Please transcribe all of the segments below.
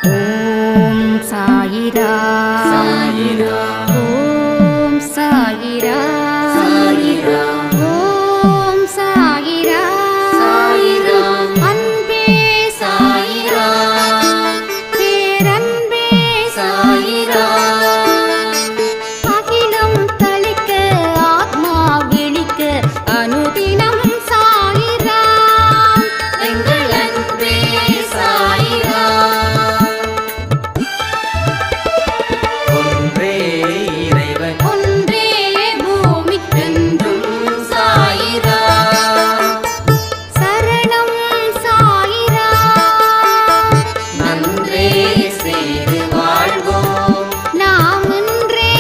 ஓம் சாயிரா சாயிரா ஓம் சாயிரா சாயிரா ஓம் சாயிரா சாயிரா அன்பே சாயிரா பேரன்பே சாயிரா அகிலம் தளிக்க ஆத்மா விழிக்க அனுதினம் சாயிரா எங்கள் அன்பே சாயிரா ஒன்றே இறைவன் ஒன்றே பூமிக்கென்றும் சாயிரா சரணம் சாயிரா நன்றே செய்து வாழ்வோம் நாம் ஒன்றே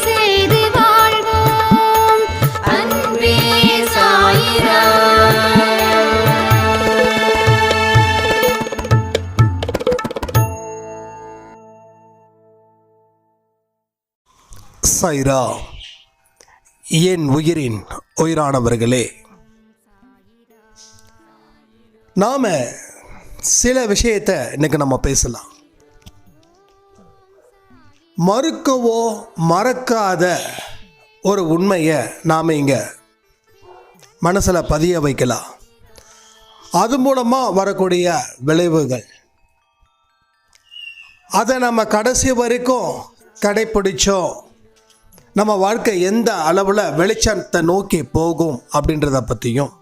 செய்து வாழ்வோம் அன்பே சாயிரா. சாயிரா. என் உயிரின் உயிரானவர்களே, நாம சில விஷயத்தை இன்னைக்கு நம்ம பேசலாம். மறுக்கவோ மறக்காத ஒரு உண்மையை நாம் இங்கே மனசில் பதிய வைக்கலாம். அது மூலமாக வரக்கூடிய விளைவுகள், அதை நம்ம கடைசி வரைக்கும் கடைப்பிடிச்சோம், நம்ம வாழ்க்கை எந்த அளவில் வெளிச்சத்தை நோக்கி போகும் அப்படின்றத பற்றியும்,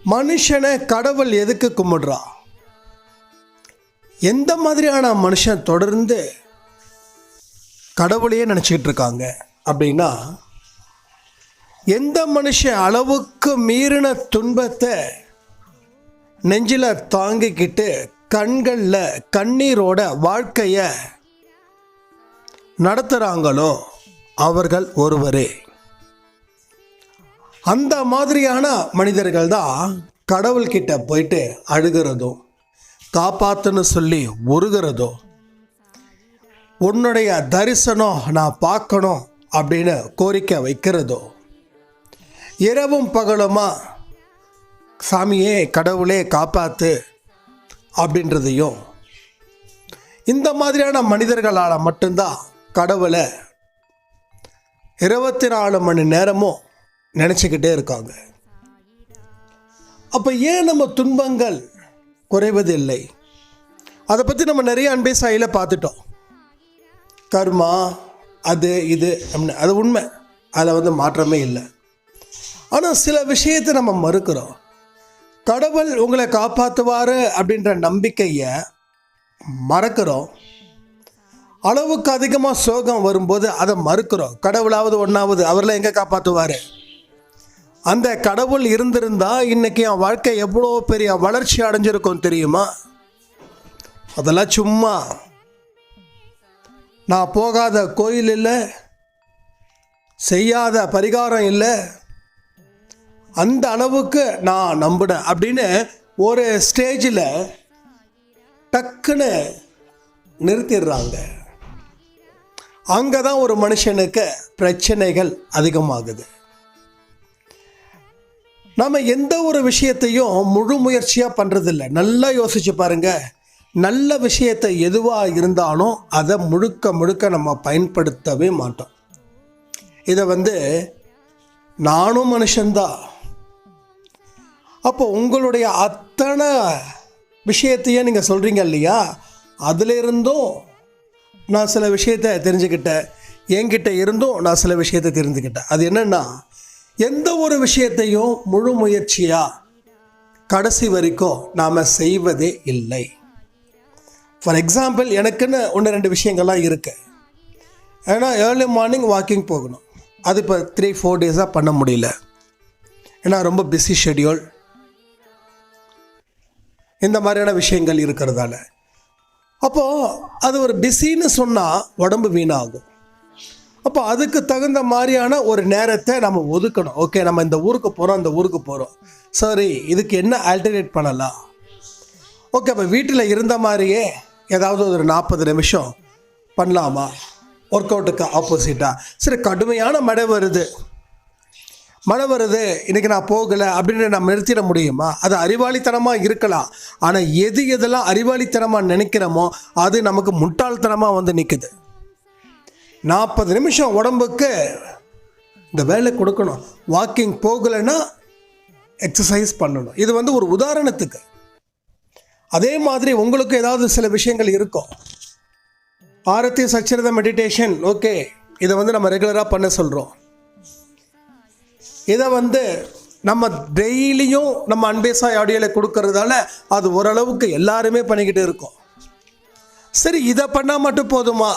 மனுஷனை கடவுள் எதுக்கு கும்பிடுறா, எந்த மாதிரியான மனுஷன் தொடர்ந்து கடவுளையே நினச்சிக்கிட்டு இருக்காங்க அப்படின்னா, எந்த மனுஷன் அளவுக்கு மீறின துன்பத்தை நெஞ்சில் தாங்கிக்கிட்டு கண்களில் கண்ணீரோட வாழ்க்கையை நடத்துகிறாங்களோ அவர்கள் ஒருவரே. அந்த மாதிரியான மனிதர்கள் தான் கடவுள்கிட்ட போயிட்டு அழுகிறதோ, காப்பாற்றுன்னு சொல்லி உருகிறதோ, உன்னுடைய தரிசனம் நான் பார்க்கணும் அப்படின்னு கோரிக்கை வைக்கிறதோ, இரவும் பகலுமா சாமியே கடவுளே காப்பாற்று அப்படின்றதையும், இந்த மாதிரியான மனிதர்களால் மட்டும்தான் கடவுளை 24 மணி நேரமும் நினச்சிக்கிட்டே இருக்காங்க. அப்போ ஏன் நம்ம துன்பங்கள் குறைவதில்லை? அதை பற்றி நம்ம நிறைய அன்பே சாயில பார்த்துட்டோம். கர்மா அது இது அப்படின்னு, அது உண்மை, அதில் மாற்றமே இல்லை. ஆனால் சில விஷயத்தை நம்ம மறுக்கிறோம். கடவுள் உங்களை காப்பாற்றுவார் அப்படின்ற நம்பிக்கையை மறக்கிறோம். அளவுக்கு அதிகமாக சோகம் வரும்போது அதை மறுக்கிறோம். கடவுளாவது ஒன்றாவது அவரெல்லாம் எங்கே காப்பாற்றுவார்? அந்த கடவுள் இருந்திருந்தா இன்னைக்கு என் வாழ்க்கை எவ்வளோ பெரிய வளர்ச்சி அடைஞ்சிருக்கும் தெரியுமா? அதெல்லாம் சும்மா. நான் போகாத கோயில் இல்லை, செய்யாத பரிகாரம் இல்லை, அந்த அளவுக்கு நான் நம்பினேன் அப்படின்னு ஒரு ஸ்டேஜில் டக்குன்னு நிறுத்திடுறாங்க. அங்கே தான் ஒரு மனுஷனுக்கு பிரச்சனைகள் அதிகமாகுது. நம்ம எந்த ஒரு விஷயத்தையும் முழு முயற்சியாக பண்ணுறதில்ல. நல்லா யோசிச்சு பாருங்க. நல்ல விஷயத்தை எதுவாக இருந்தாலும் அதை முழுக்க முழுக்க நம்ம பயன்படுத்தவே மாட்டோம். இதை நானும் மனுஷன்தான். அப்போ உங்களுடைய அத்தனை விஷயத்தையும் நீங்கள் சொல்கிறீங்க இல்லையா, அதிலிருந்தும் நான் சில விஷயத்தை தெரிஞ்சுக்கிட்டேன், என்கிட்ட இருந்தும் நான் சில விஷயத்தை தெரிஞ்சுக்கிட்டேன். அது என்னென்னா, எந்த ஒரு விஷயத்தையும் முழு முயற்சியாக கடைசி வரைக்கும் நாம் செய்வதே இல்லை. ஃபார் எக்ஸாம்பிள், எனக்குன்னு 1-2 விஷயங்கள்லாம் இருக்குது. ஏன்னா ஏர்லி மார்னிங் வாக்கிங் போகணும். அது இப்போ 3-4 டேஸாக பண்ண முடியல. ஏன்னா ரொம்ப பிஸி ஷெட்யூல், இந்த மாதிரியான விஷயங்கள் இருக்கிறதால. அப்போது அது ஒரு பிஸின்னு சொன்னால் உடம்பு வீணாகும். அப்போ அதுக்கு தகுந்த மாதிரியான ஒரு நேரத்தை நம்ம ஒதுக்கணும். ஓகே, நம்ம இந்த ஊருக்கு போகிறோம், அந்த ஊருக்கு போகிறோம், சரி இதுக்கு என்ன ஆல்டர்னேட் பண்ணலாம்? ஓகே, அப்போ வீட்டில் இருந்த மாதிரியே ஏதாவது ஒரு 40 நிமிஷம் பண்ணலாமா? ஒர்க் அவுட்டுக்கு ஆப்போசிட்டாக. சரி, கடுமையான மழை வருது, மழை வருது இன்றைக்கி நான் போகலை அப்படின்னு நம்ம நிறுத்திட முடியுமா? அது அறிவாளித்தனமாக இருக்கலாம். ஆனால் எதெல்லாம் அறிவாளித்தனமாக நினைக்கிறோமோ அது நமக்கு முட்டாள்தனமாக வந்து நிற்குது. 40 நிமிஷம் உடம்புக்கு இந்த வேலை கொடுக்கணும். வாக்கிங் போகலைன்னா எக்ஸசைஸ் பண்ணணும். இது வந்து ஒரு உதாரணத்துக்கு. அதே மாதிரி உங்களுக்கு ஏதாவது சில விஷயங்கள் இருக்கும். ஆரத்தி சச்சரித மெடிடேஷன், ஓகே, இதை வந்து நம்ம ரெகுலராக பண்ண சொல்கிறோம். இதை வந்து நம்ம டெய்லியும் நம்ம அன்பே சாய் ஆடியோவில் கொடுக்கறதால அது ஓரளவுக்கு எல்லாருமே பண்ணிக்கிட்டு இருக்கோம். சரி, இதை பண்ணால் மட்டும் போதுமா?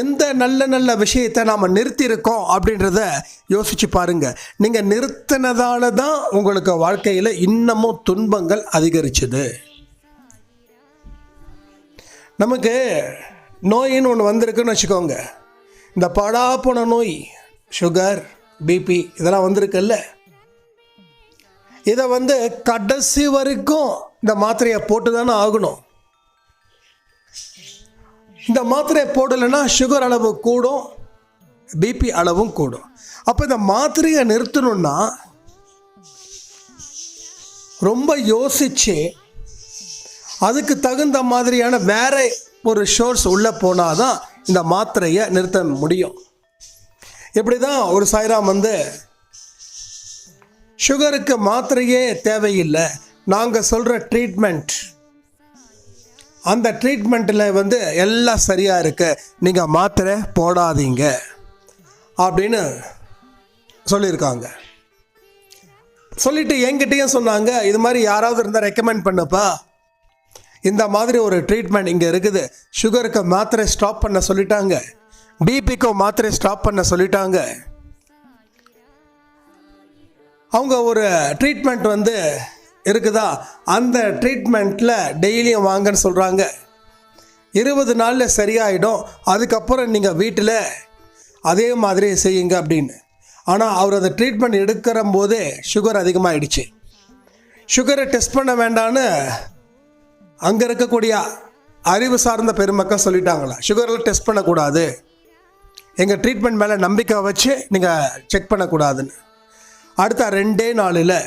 எந்த நல்ல நல்ல விஷயத்தை நாம் நிறுத்தியிருக்கோம் அப்படின்றத யோசித்து பாருங்கள். நீங்கள் நிறுத்தினதால தான் உங்களுக்கு வாழ்க்கையில் இன்னமும் துன்பங்கள் அதிகரிச்சுது. நமக்கு நோயின்னு ஒன்று வந்திருக்குன்னு வச்சுக்கோங்க. இந்த படாப்போன நோய், சுகர், பிபி இதெல்லாம் வந்திருக்குல்ல, இதை வந்து கடைசி வரைக்கும் இந்த மாத்திரையை போட்டு தானே ஆகணும். இந்த மாத்திரையை போடலைன்னா சுகர் அளவு கூடும், பிபி அளவும் கூடும். அப்போ இந்த மாத்திரையை நிறுத்தணும்னா ரொம்ப யோசித்து அதுக்கு தகுந்த மாதிரியான வேற ஒரு சோர்ஸ் உள்ளே போனால் தான் இந்த மாத்திரையை நிறுத்த முடியும். இப்படி தான் ஒரு சாய்ராம் வந்து சுகருக்கு மாத்திரையே தேவையில்லை, நாங்கள் சொல்கிற ட்ரீட்மெண்ட், அந்த ட்ரீட்மெண்ட்டில் வந்து எல்லாம் சரியாக இருக்கு, நீங்கள் மாத்திரை போடாதீங்க அப்படின்னு சொல்லியிருக்காங்க. சொல்லிவிட்டு என்கிட்டையும் சொன்னாங்க, இது மாதிரி யாராவது இருந்தால் ரெக்கமெண்ட் பண்ணுப்பா, இந்த மாதிரி ஒரு ட்ரீட்மெண்ட் இங்கே இருக்குது, சுகருக்கு மாத்திரை ஸ்டாப் பண்ண சொல்லிட்டாங்க, பிபிக்கும் மாத்திரை ஸ்டாப் பண்ண சொல்லிட்டாங்க, அவங்க ஒரு ட்ரீட்மெண்ட் வந்து இருக்குதா, அந்த ட்ரீட்மெண்ட்டில் டெய்லியும் வாங்கன்னு சொல்கிறாங்க, 20 நாளில் சரியாயிடும், அதுக்கப்புறம் நீங்கள் வீட்டில் அதே மாதிரி செய்யுங்க அப்படின்னு. ஆனால் அவர் அந்த ட்ரீட்மெண்ட் எடுக்கிற போதே சுகர் அதிகமாகிடுச்சு. சுகரை டெஸ்ட் பண்ண வேண்டான்னு அங்கே இருக்கக்கூடிய அறிவு சார்ந்த பெருமக்கள் சொல்லிட்டாங்களா, சுகரில் டெஸ்ட் பண்ணக்கூடாது, எங்கள் ட்ரீட்மெண்ட் மேலே நம்பிக்கை வச்சு நீங்கள் செக் பண்ணக்கூடாதுன்னு. அடுத்த 2 நாளில்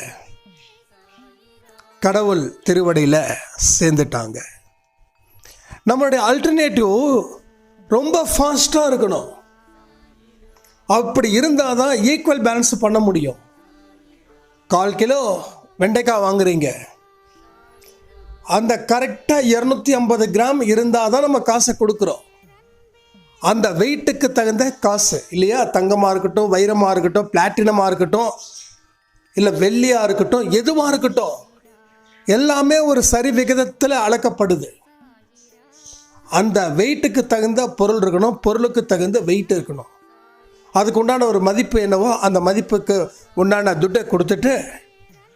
கடவுள் திருவடியில் சேர்ந்துட்டாங்க. நம்மளுடைய ஆல்டர்னேட்டிவ் ரொம்ப ஃபாஸ்ட்டாக இருக்கணும். அப்படி இருந்தால் தான் ஈக்குவல் பேலன்ஸ் பண்ண முடியும். 1/4 கிலோ வெண்டைக்காய் வாங்குறீங்க, அந்த கரெக்டாக 250 கிராம் இருந்தால் தான் நம்ம காசை கொடுக்குறோம். அந்த வெயிட்டுக்கு தகுந்த காசு இல்லையா? தங்கமாக இருக்கட்டும், வைரமாக இருக்கட்டும், பிளாட்டினமாக இருக்கட்டும், இல்லை வெள்ளியாக இருக்கட்டும், எதுவாக இருக்கட்டும், எல்லாமே ஒரு சரி விகிதத்தில் அளக்கப்படுது. அந்த வெயிட்டுக்கு தகுந்த பொருள் இருக்கணும், பொருளுக்கு தகுந்த வெயிட் இருக்கணும். அதுக்கு உண்டான ஒரு மதிப்பு என்னவோ அந்த மதிப்புக்கு உண்டான துட்டை கொடுத்துட்டு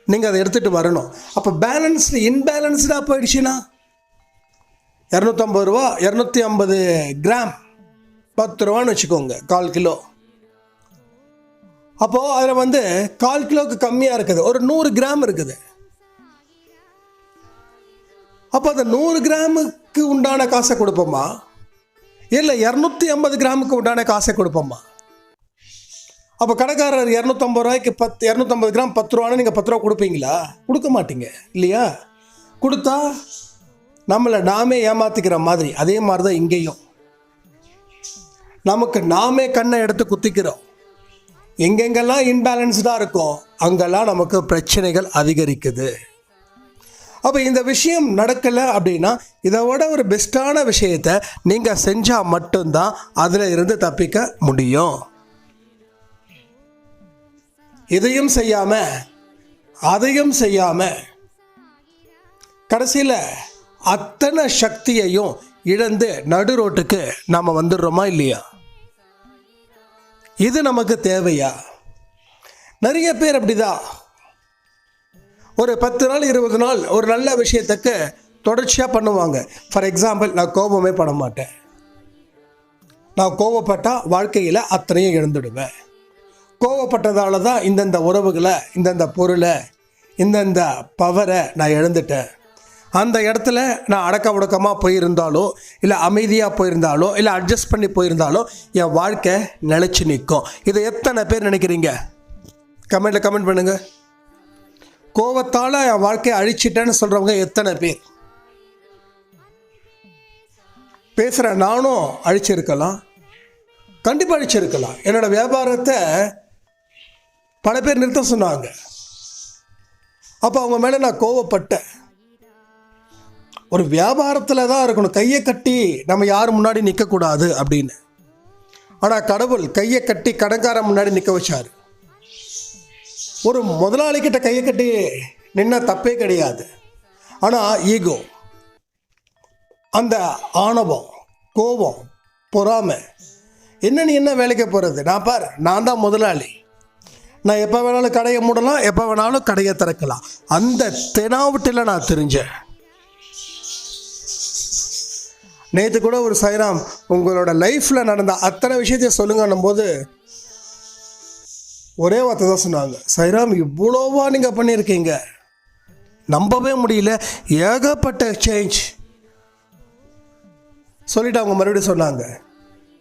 நீங்கள் அதை எடுத்துகிட்டு வரணும். அப்போ பேலன்ஸ்டு இன்பேலன்ஸ்டாக போயிடுச்சுன்னா 250 ரூபா, 250 கிராம் 10 ரூபான்னு வச்சுக்கோங்க, 1/4 கிலோ. அப்போது அதில் வந்து 1/4 கிலோவுக்கு கம்மியாக இருக்குது, ஒரு 100 கிராம் இருக்குது. அப்போ அந்த 100 கிராமுக்கு உண்டான காசை கொடுப்போமா, இல்லை 250 கிராமுக்கு உண்டான காசை கொடுப்போமா? அப்போ கடைக்காரர் 250 ரூபாய்க்கு 250 கிராம் 10 ரூபான்னு நீங்கள் 10 ரூபா கொடுப்பீங்களா? கொடுக்க மாட்டீங்க இல்லையா? கொடுத்தா நம்மளை நாமே ஏமாற்றிக்கிற மாதிரி. அதே மாதிரி தான் இங்கேயும் நமக்கு நாமே கண்ணை எடுத்து குத்திக்கிறோம். எங்கெங்கெல்லாம் இன்பேலன்ஸ்டாக இருக்கும் அங்கெல்லாம் நமக்கு பிரச்சனைகள் அதிகரிக்குது. அப்போ இந்த விஷயம் நடக்கலை அப்படின்னா இதை விட ஒரு பெஸ்ட்டான விஷயத்தை நீங்கள் செஞ்சால் மட்டும்தான் அதில் இருந்து தப்பிக்க முடியும். இதையும் செய்யாமல் அதையும் செய்யாமல் கடைசியில் அத்தனை சக்தியையும் இழந்து நடு ரோட்டுக்கு நாம் வந்துடுறோமா இல்லையா? இது நமக்கு தேவையா? நிறைய பேர் அப்படிதான் ஒரு 10 நாள் 20 நாள் ஒரு நல்ல விஷயத்துக்கு தொடர்ச்சியாக பண்ணுவாங்க. ஃபார் எக்ஸாம்பிள், நான் கோபமே பட மாட்டேன், நான் கோபப்பட்டால் வாழ்க்கையில் அத்தனையும் இழந்துடுவேன், கோவப்பட்டதால தான் இந்தந்த உறவுகளை, இந்தந்த பொருளை, இந்தந்த பவரை நான் இழந்துட்டேன், அந்த இடத்துல நான் அடக்க ஒடுக்கமாக போயிருந்தாலோ இல்லை அமைதியாக போயிருந்தாலோ இல்லை அட்ஜஸ்ட் பண்ணி போயிருந்தாலோ என் வாழ்க்கை நிலைச்சி நிற்கும். இதை எத்தனை பேர் நினைக்கிறீங்க? கமெண்ட்டில் கமெண்ட் பண்ணுங்கள். கோவத்தால் என் வாழ்க்கையை அழிச்சிட்டேன்னு சொல்கிறவங்க எத்தனை பேர்? பேசுகிற நானும் அழிச்சிருக்கலாம், கண்டிப்பாக அழிச்சிருக்கலாம். என்னோடய வியாபாரத்தை பல பேர் நிறுத்த சொன்னாங்க. அப்போ அவங்க மேலே நான் கோவப்பட்டேன். ஒரு வியாபாரத்தில் தான் இருக்கணும், கையை கட்டி நம்ம யார் முன்னாடி நிற்கக்கூடாது அப்படின்னு. ஆனால் கடவுள் கையை கட்டி கடைக்காரன் முன்னாடி நிற்க வச்சார். ஒரு முதலாளிக்கிட்ட கையை கட்டி நின்ன தப்பே கிடையாது. ஆனால் ஈகோ, அந்த ஆணவம், கோபம், பொறாமை, நீ என்ன வேலைக்கு போகிறது? நான் தான் முதலாளி, நான் எப்போ வேணாலும் கடையை மூடலாம், எப்போ வேணாலும் கடையை திறக்கலாம். அந்த தெனாவட்டில் நான் தெரிஞ்சேன். நேற்று கூட ஒரு சாய்ராம் உங்களோட லைஃப்பில் நடந்த அத்தனை விஷயத்தையும் சொல்லுங்கன்னும் போது ஒரே வார்த்தை தான் சொன்னாங்க, சாய்ராம் இவ்வளோவா நீங்கள் பண்ணியிருக்கீங்க, நம்பவே முடியல, ஏகப்பட்ட சேஞ்ச் சொல்லிட்டு அவங்க மறுபடியும் சொன்னாங்க,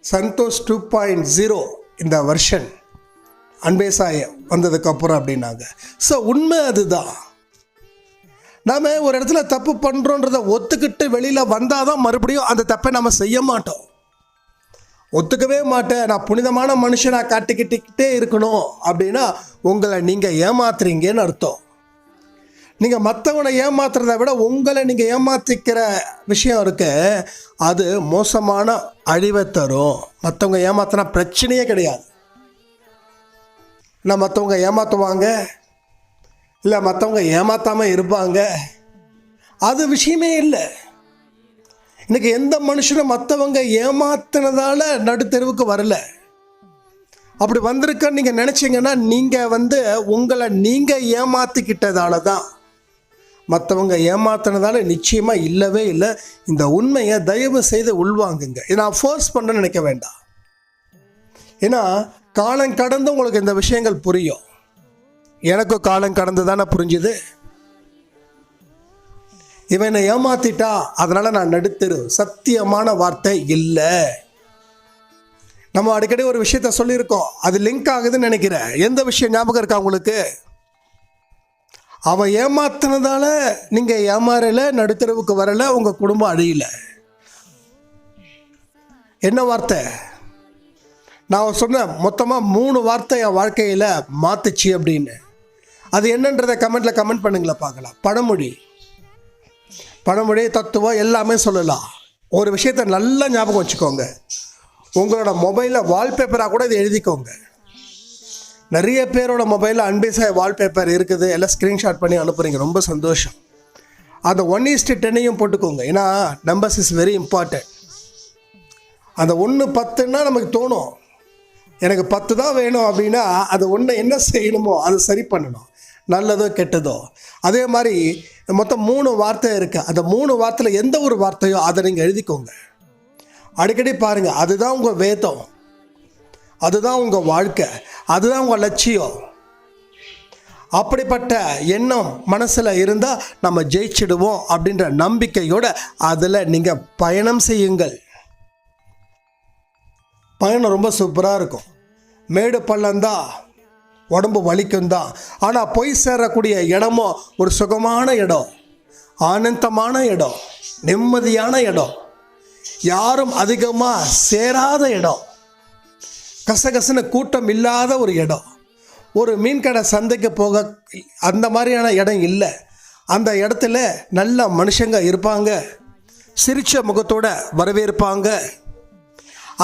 சந்தோஷ் 2.0 இந்த வருஷன் அன்பே சாய் வந்ததுக்கப்புறம் அப்படின்னாங்க. ஸோ உண்மை அதுதான். நாம் ஒரு இடத்துல தப்பு பண்ணுறோன்றதை ஒத்துக்கிட்டு வெளியில் வந்தால் தான் மறுபடியும் அந்த தப்பை நம்ம செய்ய மாட்டோம். ஒத்துக்கவே மாட்டேன், நான் புனிதமான மனுஷனாக காட்டிக்கிட்டே இருக்கணும் அப்படின்னா உங்களை நீங்கள் ஏமாத்துறீங்கன்னு அர்த்தம். நீங்கள் மற்றவனை ஏமாத்துறதை விட உங்களை நீங்கள் ஏமாற்றிக்கிற விஷயம் இருக்கு, அது மோசமான அழிவை தரும். மற்றவங்க ஏமாத்தினா பிரச்சனையே கிடையாது. இல்லை மற்றவங்க ஏமாற்றுவாங்க, இல்லை மற்றவங்க ஏமாற்றாமல் இருப்பாங்க, அது விஷயமே இல்லை. இன்னைக்கு எந்த மனுஷனும் மற்றவங்க ஏமாத்தினதால நடுத்தெருவுக்கு வரல. அப்படி வந்திருக்கன்னு நீங்கள் நினச்சிங்கன்னா நீங்கள் உங்களை நீங்கள் ஏமாற்றிக்கிட்டதால தான். மற்றவங்க ஏமாத்தினதால நிச்சயமாக இல்லவே இல்லை. இந்த உண்மையை தயவு செய்து உள்வாங்குங்க. இதை நான் ஃபோர்ஸ் பண்ணணும்னு நினைக்க வேண்டாம். ஏன்னா காலம் கடந்து உங்களுக்கு இந்த விஷயங்கள் புரியும். எனக்கும் காலம் கடந்து தானே புரிஞ்சுது. இவனை ஏமாத்திட்டா அதனால் நான் நடுத்தரு, சத்தியமான வார்த்தை இல்லை. நம்ம அடிக்கடி ஒரு விஷயத்த சொல்லியிருக்கோம், அது லிங்க் ஆகுதுன்னு நினைக்கிறேன். எந்த விஷயம் ஞாபகம் இருக்கா உங்களுக்கு? அவன் ஏமாத்தினதால நீங்கள் ஏமாறல, நடுத்தரவுக்கு வரலை, உங்கள் குடும்பம் அழியல. என்ன வார்த்தை? நான் சொன்னேன் மொத்தமாக 3 வார்த்தை என் வாழ்க்கையில் மாற்றுச்சு அப்படின்னு. அது என்னன்றதை கமெண்ட்டில் கமெண்ட் பண்ணுங்களேன் பார்க்கலாம். பழமொழி, தத்துவம் எல்லாமே சொல்லலாம். ஒரு விஷயத்தை நல்லா ஞாபகம் வச்சுக்கோங்க. உங்களோட மொபைலில் வால்பேப்பராக கூட இதை எழுதிக்கோங்க. நிறைய பேரோட மொபைலில் அன்பே சாய் வால்பேப்பர் இருக்குது, எல்லாம் ஸ்க்ரீன்ஷாட் பண்ணி அனுப்புகிறீங்க, ரொம்ப சந்தோஷம். அந்த 1:10 போட்டுக்கோங்க. ஏன்னா நம்பர்ஸ் இஸ் வெரி இம்பார்ட்டன்ட். அந்த 1-10ன்னா நமக்கு தோணும், எனக்கு 10 தான் வேணும் அப்படின்னா அது 1 என்ன செய்யணுமோ அது சரி பண்ணணும், நல்லதோ கெட்டதோ. அதே மாதிரி மொத்தம் 3 வார்த்தை இருக்குது. அந்த 3 வார்த்தையில் எந்த ஒரு வார்த்தையோ அதை நீங்கள் எழுதிக்கோங்க. அடிக்கடி பாருங்கள், அதுதான் உங்கள் வேதம், அதுதான் உங்கள் வாழ்க்கை, அதுதான் உங்கள் லட்சியம். அப்படிப்பட்ட எண்ணம் மனசில் இருந்தால் நம்ம ஜெயிச்சிடுவோம் அப்படின்ற நம்பிக்கையோடு அதில் நீங்கள் பயணம் செய்யுங்கள். பயணம் ரொம்ப சூப்பராக இருக்கும். மேடு பள்ளம்தான், உடம்பு வலிக்கும் தான். ஆனால் போய் சேரக்கூடிய இடமோ ஒரு சுகமான இடம், ஆனந்தமான இடம், நிம்மதியான இடம், யாரும் அதிகமாக சேராத இடம், கசகசன்னு கூட்டம் இல்லாத ஒரு இடம். ஒரு மீன்கடை சந்தைக்கு போக அந்த மாதிரியான இடம் இல்லை. அந்த இடத்துல நல்ல மனுஷங்க இருப்பாங்க, சிரிச்ச முகத்தோடு வரவேற்பாங்க.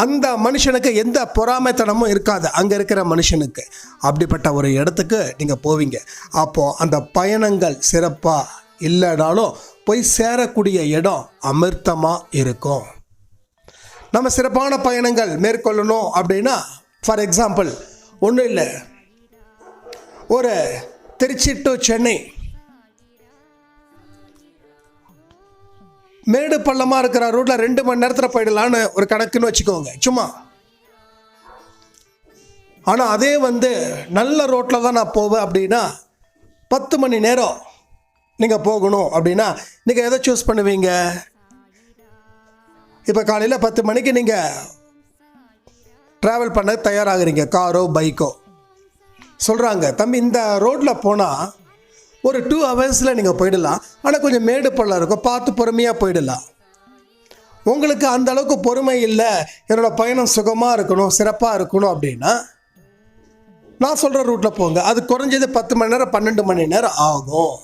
அந்த மனுஷனுக்கு எந்த பொறாமைத்தனமும் இருக்காது அங்கே இருக்கிற மனுஷனுக்கு. அப்படிப்பட்ட ஒரு இடத்துக்கு நீங்கள் போவீங்க. அப்போது அந்த பயணங்கள் சிறப்பாக இல்லைனாலும் போய் சேரக்கூடிய இடம் அமிர்தமாக இருக்கும். நம்ம சிறப்பான பயணங்கள் மேற்கொள்ளணும் அப்படின்னா, ஃபார் எக்ஸாம்பிள் ஒன்றும் இல்லை, ஒரு திருச்சி டு சென்னை மேடு பள்ளமாக இருக்கிற ரூட்டில் 2 மணி நேரத்தில் போயிடலான்னு ஒரு கணக்குன்னு வச்சுக்கோங்க சும்மா. ஆனால் அதே நல்ல ரோட்டில் தான் நான் போவேன் அப்படின்னா 10 மணி நேரம் நீங்கள் போகணும் அப்படின்னா நீங்கள் எதை சூஸ் பண்ணுவீங்க? இப்போ காலையில் 10 மணிக்கு நீங்கள் ட்ராவல் பண்ண தயாராகிறீங்க, காரோ பைக்கோ. சொல்கிறாங்க, தம்பி இந்த ரோட்டில் போனால் ஒரு 2 ஹவர்ஸில் நீங்கள் போயிடலாம், ஆனால் கொஞ்சம் மேடு பள்ளம் இருக்கும், பார்த்து பொறுமையாக போயிடலாம். உங்களுக்கு அந்த அளவுக்கு பொறுமை இல்லை, என்னோடய பயணம் சுகமாக இருக்கணும், சிறப்பாக இருக்கணும் அப்படின்னா நான் சொல்கிற ரூட்டில் போங்க. அது குறைஞ்சது 10 மணி நேரம் 12 மணி நேரம் ஆகும்.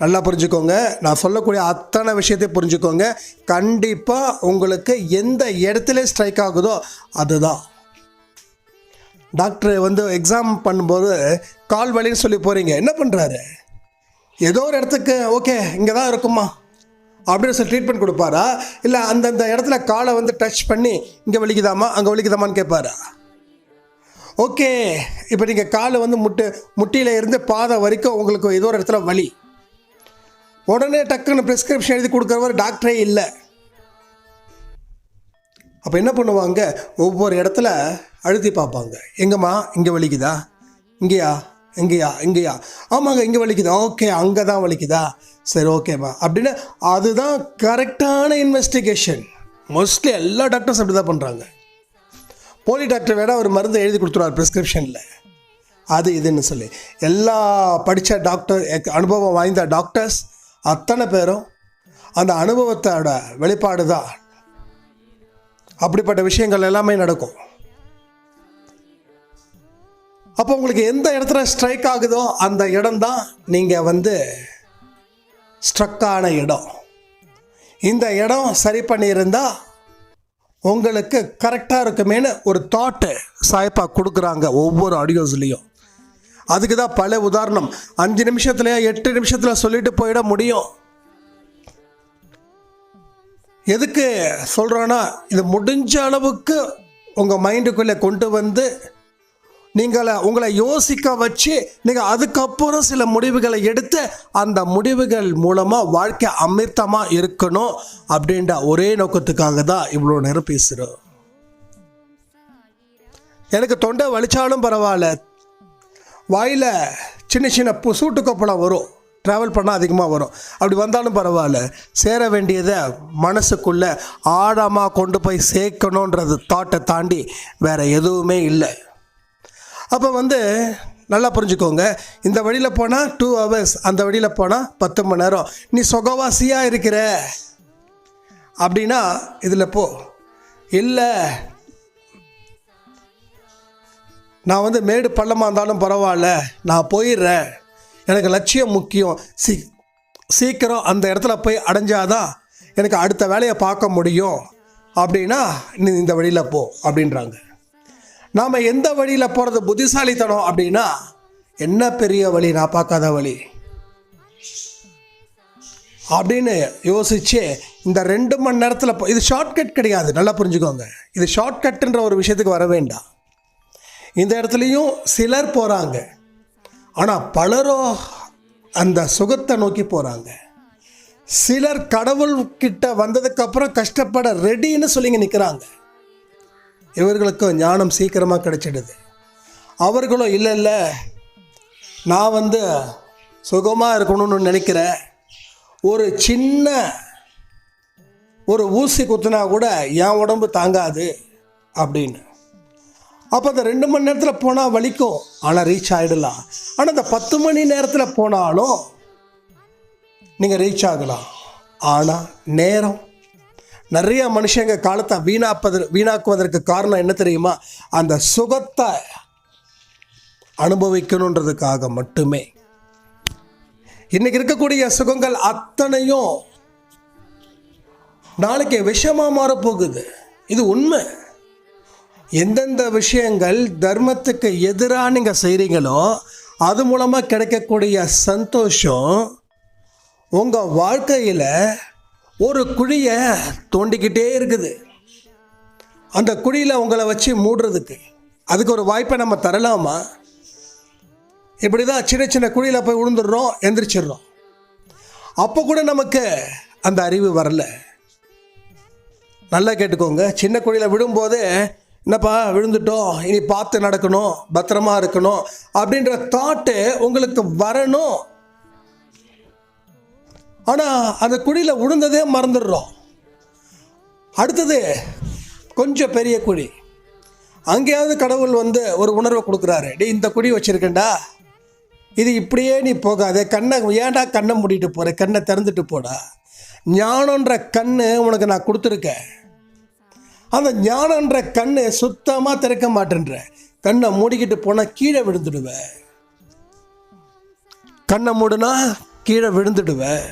நல்லா புரிஞ்சுக்கோங்க, நான் சொல்லக்கூடிய அத்தனை விஷயத்தை புரிஞ்சுக்கோங்க. கண்டிப்பாக உங்களுக்கு எந்த இடத்துல ஸ்ட்ரைக் ஆகுதோ அதுதான். டாக்டர் வந்து எக்ஸாம் பண்ணும்போது கால் வலின்னு சொல்லி போகிறீங்க, என்ன பண்ணுறாரு? ஏதோ ஒரு இடத்துக்கு ஓகே இங்கே தான் இருக்குமா அப்படின்னு சொல்லி ட்ரீட்மெண்ட் கொடுப்பாரா, இல்லை அந்தந்த இடத்துல காலை வந்து டச் பண்ணி இங்கே வலிக்குதாமா அங்கே வலிக்குதாமான்னு கேட்பாரா? ஓகே, இப்போ நீங்கள் காலை வந்து முட்டியில் இருந்து பாதை வரைக்கும் உங்களுக்கு ஏதோ ஒரு இடத்துல வலி, உடனே டக்குன்னு ப்ரிஸ்கிரிப்ஷன் எழுதி கொடுக்குறவர் டாக்டரே இல்லை. அப்போ என்ன பண்ணுவாங்க, ஒவ்வொரு இடத்துல அழுத்தி பார்ப்பாங்க. எங்கம்மா இங்கே வலிக்குதா, இங்கேயா இங்கேயா இங்கேயா, ஆமாங்க இங்கே வலிக்குதா, ஓகே அங்கே தான் வலிக்குதா, சரி ஓகேம்மா அப்படின்னு. அதுதான் கரெக்டான இன்வெஸ்டிகேஷன். மோஸ்ட்லி எல்லா டாக்டர்ஸ் அப்படி தான் பண்ணுறாங்க. போலி டாக்டர் வேணால் ஒரு மருந்து எழுதி கொடுத்துருவார் ப்ரிஸ்கிரிப்ஷனில், அது இதுன்னு சொல்லி. எல்லா படித்த டாக்டர், அனுபவம் வாய்ந்த டாக்டர்ஸ் அத்தனை பேரும் அந்த அனுபவத்தோட வெளிப்பாடு தான். அப்படிப்பட்ட விஷயங்கள் எல்லாமே நடக்கும். அப்போ உங்களுக்கு எந்த இடத்துல ஸ்ட்ரைக் ஆகுதோ அந்த இடம் தான் நீங்கள் வந்து ஸ்ட்ரக்கான இடம். இந்த இடம் சரி பண்ணியிருந்தால் உங்களுக்கு கரெக்டாக இருக்குமேனு ஒரு தாட்டு சாய்ப்பாக கொடுக்குறாங்க ஒவ்வொரு ஆடியோஸ்லேயும். அதுக்கு தான் பல உதாரணம் 5 நிமிஷத்துலையா 8 நிமிஷத்தில் சொல்லிட்டு போயிட முடியும். எதுக்கு சொல்கிறோன்னா, இது முடிஞ்ச அளவுக்கு உங்கள் மைண்டுக்குள்ளே கொண்டு வந்து உங்களை யோசிக்க வச்சு நீங்கள் அதுக்கப்புறம் சில முடிவுகளை எடுத்து அந்த முடிவுகள் மூலமாக வாழ்க்கை அமிர்தமாக இருக்கணும் அப்படின்ற ஒரே நோக்கத்துக்காக தான் இவ்வளோ நேரம் பேசுகிறோம். எனக்கு தொண்டை வலிச்சாலும் பரவாயில்ல, வாயில் சின்ன சின்ன சூட்டு கொப்பளம் வரும், ட்ராவல் பண்ணால் அதிகமாக வரும், அப்படி வந்தாலும் பரவாயில்ல, சேர வேண்டியதை மனசுக்குள்ளே ஆழமாக கொண்டு போய் சேர்க்கணுன்றது தாட்டை தாண்டி வேறு எதுவுமே இல்லை. அப்போ வந்து நல்லா புரிஞ்சுக்கோங்க, இந்த வழியில் போனால் 2 ஹவர்ஸ், அந்த வழியில் போனால் 10 மணி நேரம், நீ சொகவாசியாக இருக்கிற அப்படின்னா இதில் போ. இல்லை நான் வந்து மேடு பள்ளமாக இருந்தாலும் பரவாயில்ல, நான் போயிடுறேன், எனக்கு லட்சியம் முக்கியம், சீக்கிரம் அந்த இடத்துல போய் அடைஞ்சாதான் எனக்கு அடுத்த வேலையை பார்க்க முடியும் அப்படின்னா நீ இந்த வழியில் போ அப்படின்றாங்க. நாம் எந்த வழியில் போகிறது புத்திசாலித்தனம் அப்படின்னா, என்ன பெரிய வழி நான் பார்க்காத வழி அப்படின்னு யோசிச்சு இந்த 2 மணி நேரத்தில் இது ஷார்ட்கட் கிடையாது. நல்லா புரிஞ்சுக்கோங்க, இது ஷார்ட்கட்டுன்ற ஒரு விஷயத்துக்கு வர வேண்டாம். இந்த இடத்துலையும் சிலர் போகிறாங்க, ஆனால் பலரோ அந்த சுகத்தை நோக்கி போகிறாங்க. சிலர் கடவுள்கிட்ட வந்ததுக்கப்புறம் கஷ்டப்பட ரெடின்னு சொல்லிங்க நிற்கிறாங்க. இவர்களுக்கும் ஞானம் சீக்கிரமாக கிடைச்சிடுது. அவர்களும் இல்லை இல்லை நான் வந்து சுகமாக இருக்கணும்னு நினைக்கிறேன், ஒரு சின்ன ஒரு ஊசி குத்துனா கூட என் உடம்பு தாங்காது அப்படின்னு. அப்போ அந்த 2 மணி நேரத்தில் போனால் வலிக்கும், ஆனால் ரீச் ஆகிடலாம். ஆனால் அந்த 10 மணி நேரத்தில் போனாலும் நீங்கள் ரீச் ஆகலாம். ஆனால் நேரம், நிறைய மனுஷங்க காலத்தை வீணாக்குவதற்கு காரணம் என்ன தெரியுமா? அந்த சுகத்தை அனுபவிக்கணுன்றதுக்காக மட்டுமே. இன்னைக்கு இருக்கக்கூடிய சுகங்கள் அத்தனையும் நாளைக்கு விஷமாக மாறப்போகுது. இது உண்மை. எந்தெந்த விஷயங்கள் தர்மத்துக்கு எதிராக நீங்கள் செய்கிறீங்களோ அது மூலமாக கிடைக்கக்கூடிய சந்தோஷம் உங்கள் வாழ்க்கையில் ஒரு குழியை தோண்டிக்கிட்டே இருக்குது. அந்த குழியில் உங்களை வச்சு மூடுறதுக்கு அதுக்கு ஒரு வாய்ப்பை நம்ம தரலாமா? இப்படி தான் சின்ன சின்ன குழியில் போய் விழுந்துடுறோம், எந்திரிச்சிடுறோம். அப்போ கூட நமக்கு அந்த அறிவு வரல. நல்லா கேட்டுக்கோங்க, சின்ன குழியில் விழும்போது என்னப்பா விழுந்துட்டோம், இனி பார்த்து நடக்கணும், பத்திரமா இருக்கணும் அப்படின்ற தாட்டு உங்களுக்கு வரணும். ஆனால் அந்த குழியில் விழுந்ததே மறந்துடுறோம். அடுத்தது கொஞ்சம் பெரிய குழி, அங்கேயாவது கடவுள் வந்து ஒரு உணர்வை கொடுக்குறாரு. டே, இந்த குழி வச்சுருக்கேன்டா, இது இப்படியே நீ போகாத, கண்ணை ஏன்டா கண்ணை மூடிட்டு போகிற, கண்ணை திறந்துட்டு போடா, ஞானன்ற கண்ணு உனக்கு நான் கொடுத்துருக்கேன். அந்த ஞானன்ற கண்ணு சுத்தமாக திறக்க மாட்டேன்ற, கண்ணை மூடிக்கிட்டு போனால் கீழே விழுந்துடுவேன், கண்ணை மூடுனா கீழே விழுந்துடுவேன்.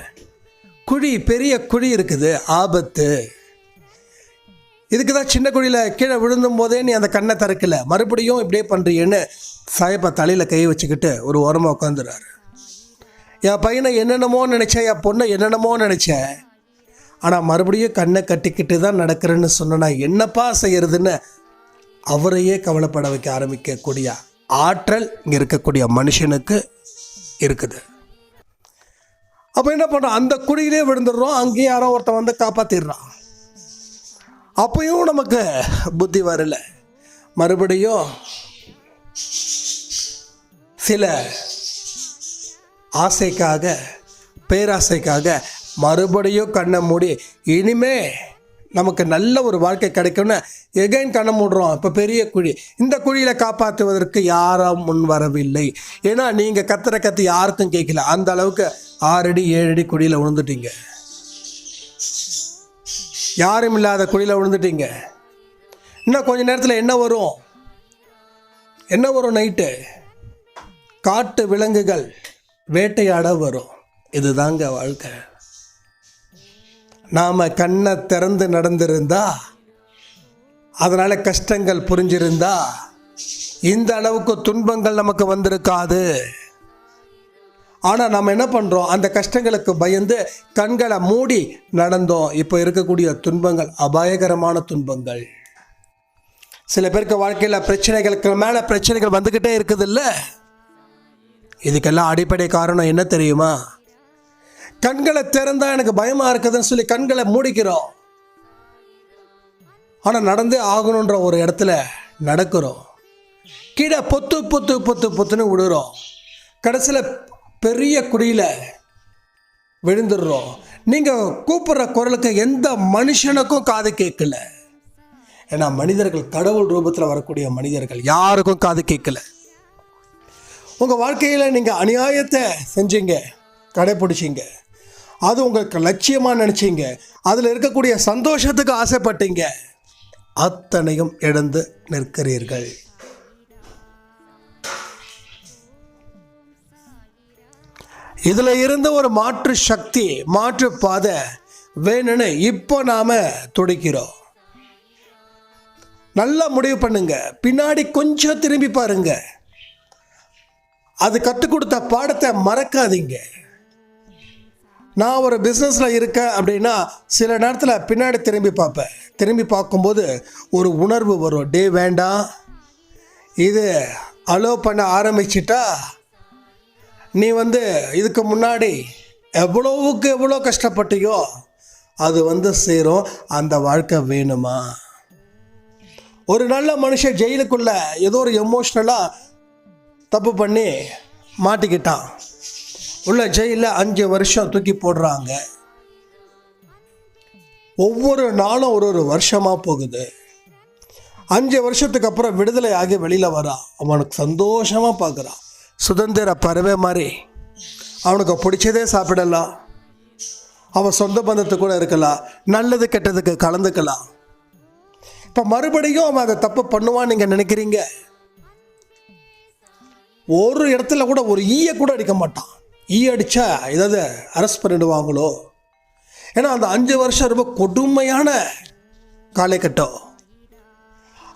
குழி, பெரிய குழி இருக்குது, ஆபத்து. இதுக்கு தான் சின்ன குழியில் கீழே விழுந்தும் போதே நீ அந்த கண்ணை திறக்கல, மறுபடியும் இப்படியே பண்ணுறீன்னு சாயப்பா தலையில் கை வச்சுக்கிட்டு ஒரு ஓரமாக உட்காந்துறாரு. என் பையனை என்னென்னமோ நினச்சேன், என் பொண்ணை என்னென்னமோ நினச்சேன், ஆனால் மறுபடியும் கண்ணை கட்டிக்கிட்டு தான் நடக்கிறேன்னு சொன்னா என்னப்பா செய்யறதுன்னு அவரையே கவலைப்பட வைக்க ஆரம்பிக்கக்கூடிய ஆற்றல் இங்கே இருக்கக்கூடிய மனுஷனுக்கு இருக்குது. அப்போ என்ன பண்ணுறோம், அந்த குழியிலே விழுந்துடுறோம், அங்கேயும் யாரோ ஒருத்தன் வந்து காப்பாற்றிடுறான். அப்பயும் நமக்கு புத்தி வரல, மறுபடியும் சில ஆசைக்காக, பேராசைக்காக மறுபடியும் கண்ணை மூடி இனிமே நமக்கு நல்ல ஒரு வாழ்க்கை கிடைக்கும்னு எகைன் கண்ணை மூடுறோம். இப்போ பெரிய குழி, இந்த குழியில் காப்பாற்றுவதற்கு யாரும் முன் வரவில்லை. ஏன்னா நீங்கள் கத்துற கத்து யாருக்கும் கேட்கல, அந்த அளவுக்கு 6 அடி 7 அடி குழியில் விழுந்துட்டீங்க, யாரும் இல்லாத குழியில் விழுந்துட்டீங்க. இன்னும் கொஞ்ச நேரத்தில் என்ன வரும் நைட்டு, காட்டு விலங்குகள் வேட்டையாட வரும். இதுதாங்க வாழ்க்கை. நாம் கண்ணை திறந்து நடந்திருந்தா, அதனால் கஷ்டங்கள் புரிஞ்சிருந்தா இந்த அளவுக்கு துன்பங்கள் நமக்கு வந்திருக்காது. ஆனால் நம்ம என்ன பண்ணுறோம், அந்த கஷ்டங்களுக்கு பயந்து கண்களை மூடி நடந்தோம். இப்போ இருக்கக்கூடிய துன்பங்கள் அபாயகரமான துன்பங்கள். சில பேருக்கு வாழ்க்கையில் பிரச்சனைகளுக்கு மேலே பிரச்சனைகள் வந்துக்கிட்டே இருக்குது இல்லை. இதுக்கெல்லாம் அடிப்படை காரணம் என்ன தெரியுமா, கண்களை திறந்தா எனக்கு பயமாக இருக்குதுன்னு சொல்லி கண்களை மூடிக்கிறோம். ஆனால் நடந்தே ஆகணுன்ற ஒரு இடத்துல நடக்கிறோம், கீழே பொத்து பொத்து பொத்து பொத்துன்னு விடுறோம், கடைசியில் பெரிய குடியில் விழுந்துடுறோம். நீங்கள் கூப்பிட்ற குரலுக்கு எந்த மனுஷனுக்கும் காது கேட்கல. ஏன்னா மனிதர்கள் கடவுள் ரூபத்தில் வரக்கூடிய மனிதர்கள், யாருக்கும் காது கேட்கல. உங்கள் வாழ்க்கையில் நீங்கள் அநியாயத்தை செஞ்சீங்க, கடைப்பிடிச்சிங்க, அது உங்களுக்கு லட்சியமாக நினச்சிங்க, அதில் இருக்கக்கூடிய சந்தோஷத்துக்கு ஆசைப்பட்டீங்க, அத்தனையும் இழந்து நிற்கிறீர்கள். இதில் இருந்து ஒரு மாற்று சக்தி, மாற்று பாதை வேணும்னு இப்போ நாம் துடிக்கிறோம். நல்லா முடிவு பண்ணுங்க, பின்னாடி கொஞ்சம் திரும்பி பாருங்க, அது கற்றுக் கொடுத்த பாடத்தை மறக்காதீங்க. நான் ஒரு பிஸ்னஸில் இருக்கேன் அப்படின்னா சில நேரத்தில் பின்னாடி திரும்பி பார்ப்பேன். திரும்பி பார்க்கும்போது ஒரு உணர்வு வரும், டே வேண்டாம், இது அலோவ் பண்ண ஆரம்பிச்சிட்டா நீ இதுக்கு முன்னாடி எவ்வளோவுக்கு எவ்வளோ கஷ்டப்பட்டியோ அது சேரும். அந்த வாழ்க்கை வேணுமா? ஒரு நல்ல மனுஷன் ஜெயிலுக்குள்ளே ஏதோ ஒரு எமோஷ்னலாக தப்பு பண்ணி மாட்டிக்கிட்டான், உள்ள ஜெயிலில் 5 வருஷம் தூக்கி போடுறாங்க. ஒவ்வொரு நாளும் ஒரு வருஷமாக போகுது. 5 வருஷத்துக்கு அப்புறம் விடுதலை ஆகி வெளியில் வரான். அவனுக்கு சந்தோஷமாக பார்க்குறான், சுதந்திர பறவை மாதிரி. அவனுக்கு பிடிச்சதே சாப்பிடலாம், அவன் சொந்த பந்தத்து கூட இருக்கலாம், நல்லது கெட்டதுக்கு கலந்துக்கலாம். இப்போ மறுபடியும் அவன் அதை தப்பு பண்ணுவான்னு நீங்கள் நினைக்கிறீங்க? ஒரு இடத்துல கூட ஒரு ஈயை கூட அடிக்க மாட்டான். ஈ அடித்தா ஏதாவது அரெஸ்ட் பண்ணிடுவாங்களோ? ஏன்னா அந்த 5 வருஷம் ரொம்ப கொடுமையான காலகட்டம்.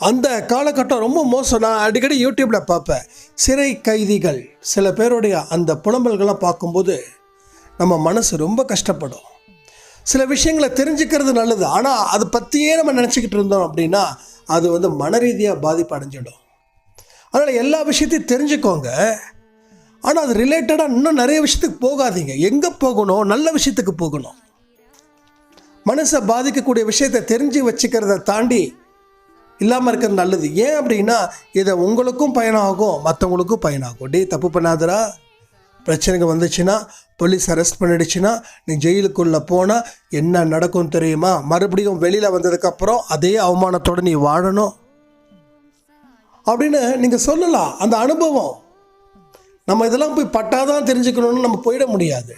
அந்த காலகட்டம் ரொம்ப மோசம். நான் அடிக்கடி யூடியூப்பில் பார்ப்பேன், சிறை கைதிகள் சில பேருடைய அந்த புலம்பல்கள்லாம் பார்க்கும்போது நம்ம மனசு ரொம்ப கஷ்டப்படும். சில விஷயங்களை தெரிஞ்சுக்கிறது நல்லது, ஆனால் அதை பற்றியே நம்ம நினச்சிக்கிட்டு இருந்தோம் அப்படின்னா அது மன ரீதியாக பாதிப்பு அடைஞ்சிடும். அதனால் எல்லா விஷயத்தையும் தெரிஞ்சுக்கோங்க, ஆனால் அது ரிலேட்டடாக இன்னும் நிறைய விஷயத்துக்கு போகாதீங்க. எங்கே போகணும்? நல்ல விஷயத்துக்கு போகணும். மனசை பாதிக்கக்கூடிய விஷயத்தை தெரிஞ்சு வச்சுக்கிறத தாண்டி இல்லாமல் இருக்கிறது நல்லது. ஏன் அப்படின்னா இதை உங்களுக்கும் பயனாகும், மற்றவங்களுக்கும் பயனாகும். டே தப்பு பண்ணாதரா, பிரச்சனைகள் வந்துச்சுன்னா போலீஸ் அரெஸ்ட் பண்ணிடுச்சுன்னா நீ ஜெயிலுக்குள்ளே போனால் என்ன நடக்கும் தெரியுமா? மறுபடியும் வெளியில் வந்ததுக்கப்புறம் அதே அவமானத்தோடு நீ வாழணும் அப்படின்னு நீங்கள் சொல்லலாம். அந்த அனுபவம் நம்ம இதெல்லாம் போய் பட்டாதான் தெரிஞ்சுக்கணும்னு நம்ம போயிட முடியாது.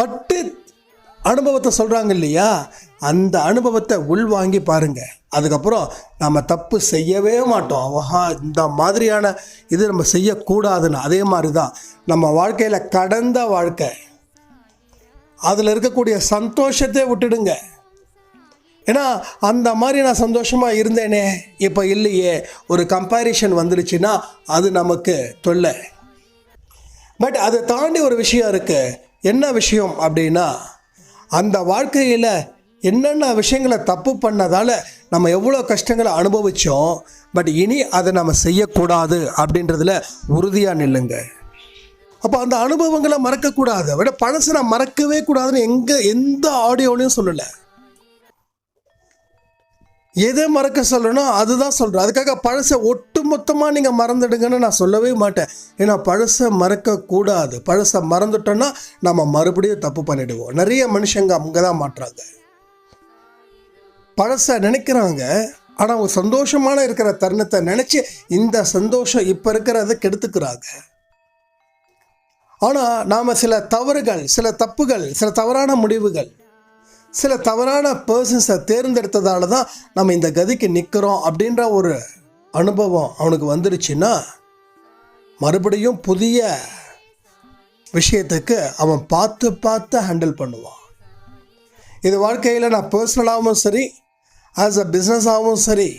பட்டு அனுபவத்தை சொல்கிறாங்க இல்லையா, அந்த அனுபவத்தை உள்வாங்கி பாருங்கள். அதுக்கப்புறம் நம்ம தப்பு செய்யவே மாட்டோம். இந்த மாதிரியான இது நம்ம செய்யக்கூடாதுன்னு. அதே மாதிரி தான் நம்ம வாழ்க்கையில் கடந்த வாழ்க்கை, அதில் இருக்கக்கூடிய சந்தோஷத்தை விட்டுடுங்க. ஏன்னா அந்த மாதிரி நான் சந்தோஷமாக இருந்தேனே இப்போ இல்லையே, ஒரு கம்பேரிஷன் வந்துடுச்சுன்னா அது நமக்கு தொல்லை. பட் அதை தாண்டி ஒரு விஷயம் இருக்குது. என்ன விஷயம் அப்படின்னா, அந்த வாழ்க்கையில் என்னென்ன விஷயங்களை தப்பு பண்ணதால் நம்ம எவ்வளோ கஷ்டங்களை அனுபவித்தோம், பட் இனி அதை நம்ம செய்யக்கூடாது அப்படின்றதுல உறுதியாக நில்லுங்க. அப்போ அந்த அனுபவங்களை மறக்கக்கூடாது. விட பழசை நான் மறக்கவே கூடாதுன்னு எந்த ஆடியோலையும் சொல்லலை. எதை மறக்க சொல்லணும் அதுதான் சொல்கிறேன். அதுக்காக பழசை ஒட்டு மொத்தமாக நீங்கள் மறந்துடுங்கன்னு நான் சொல்லவே மாட்டேன். ஏன்னா பழசை மறக்கக்கூடாது. பழசை மறந்துட்டோன்னா நம்ம மறுபடியும் தப்பு பண்ணிடுவோம். நிறைய மனுஷங்க அங்கே தான் மாட்டுறாங்க. பழசை நினைக்கிறாங்க, ஆனால் அவங்க சந்தோஷமான இருக்கிற தருணத்தை நினச்சி இந்த சந்தோஷம் இப்போ இருக்கிறத கெடுத்துக்கிறாங்க. ஆனால் நாம் சில தவறுகள், சில தப்புகள், சில தவறான முடிவுகள், சில தவறான பர்சன்ஸை தேர்ந்தெடுத்ததால தான் நம்ம இந்த கதிக்கு நிற்கிறோம் அப்படின்ற ஒரு அனுபவம் அவனுக்கு வந்துடுச்சுன்னா மறுபடியும் புதிய விஷயத்துக்கு அவன் பார்த்து ஹேண்டில் பண்ணுவான். இது வாழ்க்கையில் நான் பர்சனலாகவும் சரி, ஆஸ் அ பிஸ்னஸாகவும் சரி,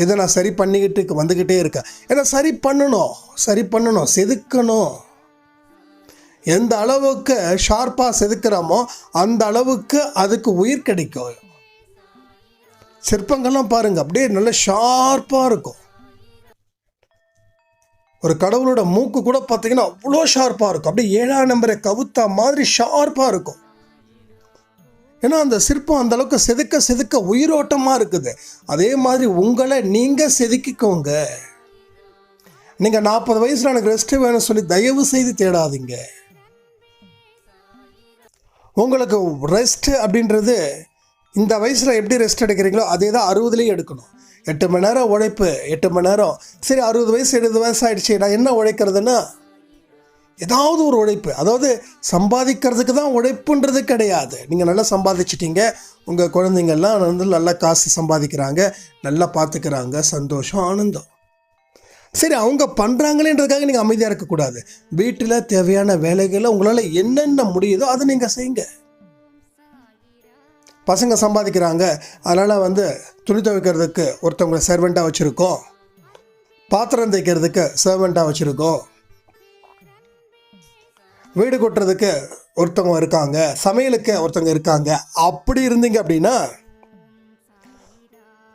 இதை நான் சரி பண்ணிக்கிட்டு வந்துக்கிட்டே இருக்கேன். ஏன்னா சரி பண்ணணும், செதுக்கணும். எந்த அளவுக்கு ஷார்ப்பாக செதுக்கிறோமோ அந்த அளவுக்கு அதுக்கு உயிர் கிடைக்கும். சிற்பங்கள்லாம் பாருங்கள், அப்படியே நல்ல ஷார்ப்பாக இருக்கும். ஒரு கடவுளோட மூக்கு கூட பார்த்தீங்கன்னா அவ்வளோ ஷார்ப்பாக இருக்கும். அப்படியே 7ஆம் நம்பரை கவுத்தா மாதிரி ஷார்ப்பாக இருக்கும். ஏன்னா அந்த சிற்பம் அந்த அளவுக்கு செதுக்க உயிரோட்டமாக இருக்குது. அதே மாதிரி உங்களை நீங்கள் செதுக்கிக்கோங்க. நீங்கள் 40 வயசில் எனக்கு ரெஸ்ட்டு வேணும்னு சொல்லி தயவு செய்து தேடாதீங்க. உங்களுக்கு ரெஸ்ட்டு அப்படின்றது இந்த வயசில் எப்படி ரெஸ்ட் எடுக்கிறீங்களோ அதே தான் 60லேயும் எடுக்கணும். 8 மணி நேரம் உழைப்பு, 8 மணி நேரம். சரி 60 வயசு 70 வயசு ஆகிடுச்சு, நான் என்ன உழைக்கிறதுன்னா ஏதாவது ஒரு உழைப்பு. அதாவது சம்பாதிக்கிறதுக்கு தான் உழைப்புன்றது கிடையாது. நீங்கள் நல்லா சம்பாதிச்சிட்டிங்க, உங்கள் குழந்தைங்கள்லாம் வந்து நல்லா காசு சம்பாதிக்கிறாங்க, நல்லா பார்த்துக்கிறாங்க, சந்தோஷம், ஆனந்தம். சரி அவங்க பண்ணுறாங்களேன்றதுக்காக நீங்கள் அமைதியாக இருக்கக்கூடாது. வீட்டில் தேவையான வேலைகளை உங்களால் என்னென்ன முடியுதோ அதை நீங்கள் செய்யுங்க. பசங்க சம்பாதிக்கிறாங்க, அதனால் வந்து துணி துவைக்கிறதுக்கு ஒருத்தவங்களை சர்வெண்ட்டாக வச்சுருக்கோம், பாத்திரம் தைக்கிறதுக்கு சர்வெண்ட்டாக வச்சுருக்கோம், வீடு கொட்டுறதுக்கு ஒருத்தவங்க இருக்காங்க, சமையலுக்கு ஒருத்தவங்க இருக்காங்க. அப்படி இருந்தீங்க அப்படின்னா